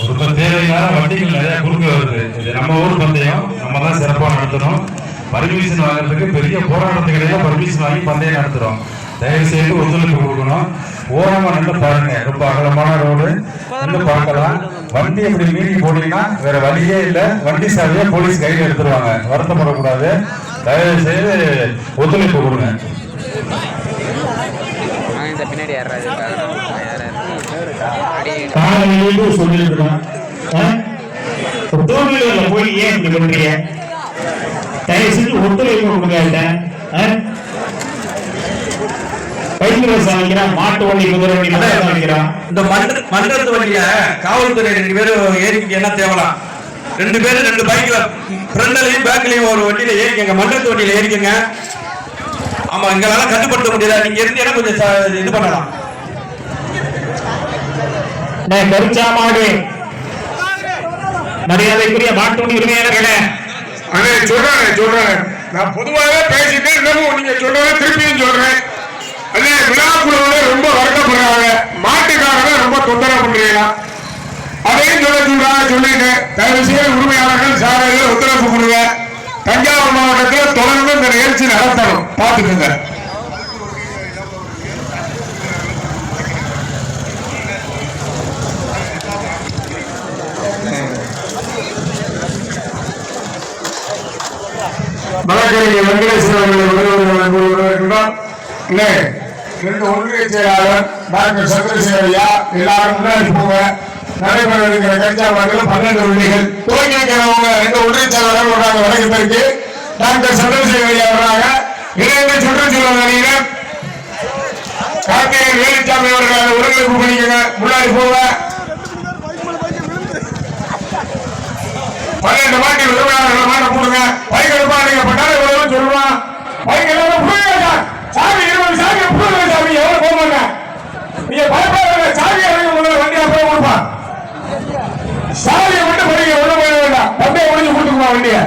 ஒரு தேவையான வண்டிகள் நிறைய குறுக்க வருது. இது நம்ம ஊர் பந்தயம், நம்ம தான் சிறப்பாக நடத்தணும். பர்மிஷன் வாங்குறதுக்கு பெரிய போராட்டத்துக்கு இடையே பர்மிஷன் வாங்கி பந்தயம் நடத்துறோம். தயவு செய்து ஒத்துழைப்பு கொடுக்கணும். ஓரமா நின்று பாருங்க, ரொம்ப அகலமான ரோடு, நின்று பார்க்கலாம். வண்டி அப்படி மீறி போனீங்கன்னா வேற வழியே இல்லை, வண்டி சாவியை போலீஸ் கையில் எடுத்துருவாங்க. வருத்தப்படக்கூடாது. தயவு செய்து ஒத்துழைப்பு கொடுங்க. போய் ஏன் இப்படி பண்றீங்க? தயவு செஞ்சு ஒத்துழைப்பு கொடுங்க. மாட்டு வண்டி, குதிரை வண்டி இந்த மண்டலத்து வண்டியில காவல்துறை 2 பேரும் ஏறிக்கிட்டு என்ன தேவலாம்? 2 பேரும் 2 பைக்ல ஃப்ரண்ட்லயும் பேக்லயும் ஒரு வண்டியில ஏறிக்கங்க. மண்டலத்து வண்டியில ஏறிக்கங்க. ஆமா, எங்களால கட்டுப்படுத்த முடியல. நீங்க இருந்தீங்கன்னா கொஞ்சம் இது பண்ணலாம். கருச்சாமாடு மரியாதைக்குரிய மாட்டு வண்டி உரிமையாளர்களே, சொல்றேன். நான் பொதுவாகவே பேசிட்டு இன்னமும் நீங்க சொல்றத திருப்பியும் சொல்றேன். அதே விழாக்குழுவோட ரொம்ப வருத்தப்படுறாங்க. மாட்டுக்காரங்க ரொம்ப தொந்தரவு பண்றீங்க. அதையும் சொல்லிட்டு தயவு செய்து உரிமையாளர்கள் சாலையில் ஒத்துழைப்பு கொடுங்க. தஞ்சாவூர் மாவட்டத்தில் தொடர்ந்து இந்த நிகழ்ச்சி நடத்தணும். பார்த்துக்கோங்க. வழக்கறிஞர் வெங்கடேஸ்வரன் 2 ஒன்றிய செயலாளர் டாக்டர் சந்திரசேகரையா எல்லாரும் முன்னாடி போங்க. நடைபெற இருக்கிற கட்சாமாட்டில் 12 வண்டிகள் துவங்கி வைக்கிறவங்க 2 ஒன்றிய செயலாளர் வர்றாங்க. வழக்கத்திற்கு டாக்டர் சந்திரசேகரையா வர்றாங்க. இணைந்து சுற்றுச்சூழல் அணியினர் கார்த்திகை வேலுச்சாமி அவர்கள் ஒருங்கிணைப்பு பண்ணிக்கங்க. முன்னாடி போங்க. 12 மாட்டி உதவியாளர்கள் மாட்ட போடுங்க. பைக் எடுப்பா, நீங்க பட்டாளி உதவும் சொல்லுவான். பைக் எல்லாரும் சாமி 20 சாமி புது சாமி எவ்வளவு போவாங்க. நீங்க பயப்படாத. சாமி இறங்க முதல்ல வண்டி அப்புறம் கொடுப்பா. சாமியை மட்டும் படிக்க உள்ள போய வேண்டாம். பண்டைய முடிஞ்சு கொடுத்துக்குமா வண்டிய.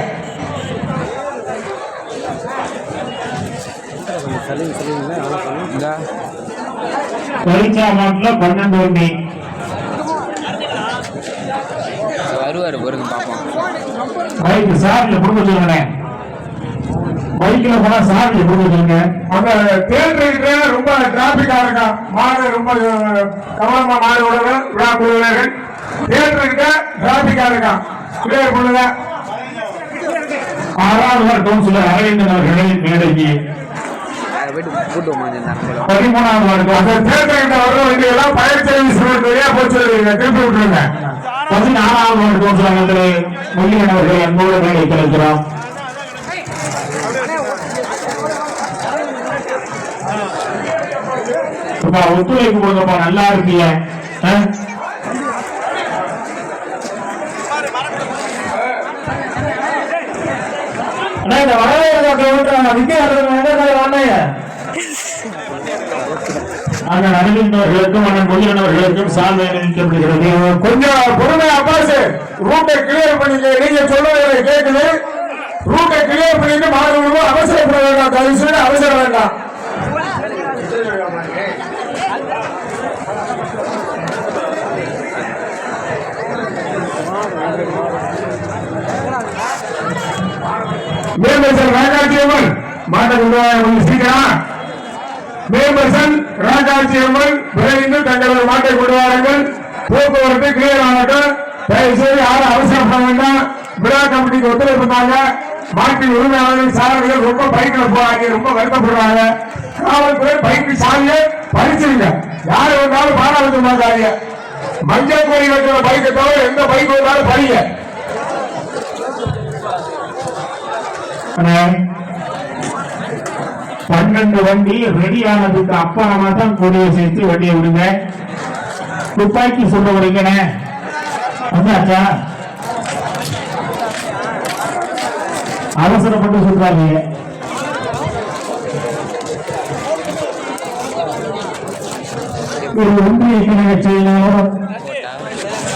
கரிச்சாமாட்டுல 12 வண்டி வருவாரு பாருங்க பாப்போம். பைக் சார்ல கொடுக்க சொல்லுங்க. பைக்ல போனா சார்ல கொடுக்க சொல்லுங்க. அந்த தேட்டருக்கு ரொம்ப டிராபிக்கா இருக்கா. மாடு ரொம்ப கவனமா மாடு விடுறது. விழா குழுவினர்கள் தேட்டருக்கு டிராபிக்கா இருக்கா. கிளியர் பண்ணுங்க. 6வது வார்டு கவுன்சிலர் அரவிந்தன் அவர்களை மேடைக்கு 13வது வார்டு அந்த தேட்டருக்கு வர வேண்டியெல்லாம் பயர் சர்வீஸ் வழியா போச்சு. திருப்பி விட்டுருங்க. 14வது வார்டு கவுன்சிலர் முல்லியன் அவர்கள் அன்போடு மேடைக்கு இருக்கிறோம். ஒத்துழைப்பு கொடுங்கப்பா. நல்லா இருக்கீங்க. இந்த அண்ணன் அரவிந்த் அவர்களுக்கும் அண்ணன் முல்லியன் அவர்களுக்கும் சால்வை அணிவிக்கப்படுகிறது. கொஞ்சம் பொறுமை அப்பாஸ். ரூட்டை கிளியர் பண்ணிக்க. நீங்க சொல்லுவதை கேட்குது. ரூட்டை கிளியர் பண்ணிட்டு மாறுவோம். அவசரப்பட வேண்டாம். தயவு செய்து அவசரம் வேண்டாம். மேம்பர்சன் ராஜாட்சியம்மன் மாட்ட கொண்டு சீக்கிரம். மேம்பர்சன் ராஜாட்சியம்மன் விரைந்து தங்களது மாட்டை கொண்டு வாருங்கள். போக்குவரத்து கிளியர் ஆகட்டும். தயவு செய்து யாரும் அவசரப்பட வேண்டாம். விழா கமிட்டிக்கு ஒத்துழைப்பு தாங்க. மாட்டின் உரிமையாளர்கள் சாரதிகள் ரொம்ப பைக்கில் போறாங்க. ரொம்ப வருத்தப்படுறாங்க. காவல்துறை பைக்கு சாவியை பறிச்சிருங்க. யாரு வந்தாலும் பாராளுமன்ற மாட்டாங்க. மஞ்சள் கோரி வைக்கிற பைக்கை தவிர எந்த பைக் வந்தாலும் பறிங்க. 12 வண்டி ரெடி ஆனதுக்கு அப்புறமா தான் கொடியை சேர்த்து வண்டியை விடுங்க. துப்பாக்கி சொல்ல வரீங்கண்ணே. வந்தாச்சா? அவசரப்பட்டு சொல்றாங்க. ஒரு ஒன்றிய கழக செயலாளர்